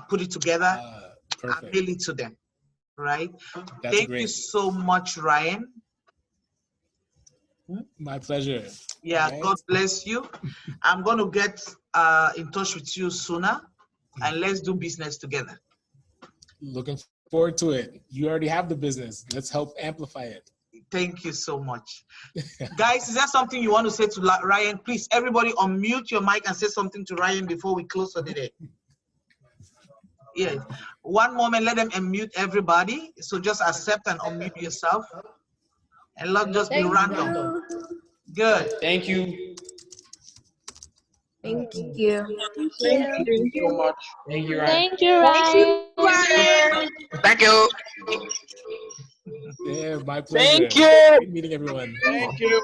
put it together and Perfect. mail it to them, right? That's Thank you great. so much, Ryan. My pleasure. All Yeah, God right. bless you. I'm going to get in touch with you sooner, and let's do business together. Looking forward to it. You already have the business. Let's help amplify it. Thank you so much. Guys, is there something you want to say to Ryan? Please, everybody unmute your mic and say something to Ryan before we close for the day. Yes. One moment, let them unmute everybody. So just accept and unmute yourself. And not just be random. Good. Thank you. Thank you. Thank you so much. Thank you, Ryan. Thank you, Ryan. Thank you. Yeah, my pleasure. Thank you. Great meeting everyone. Thank you.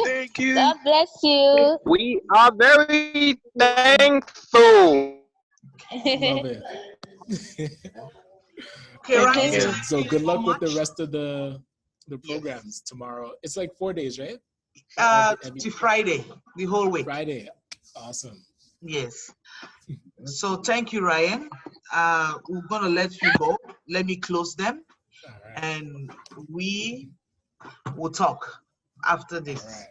Thank you. God bless you. We are very thankful. Love it. Okay, Ryan. you. Awesome. So Thank you good so luck with the much. rest of the programs tomorrow. It's like 4 days, right? To Friday, the whole week. Friday. Awesome. Yes. So thank you, Ryan. We're gonna let you go. Let me close them, All right. and we will talk after this. All right.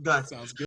Good. Sounds good.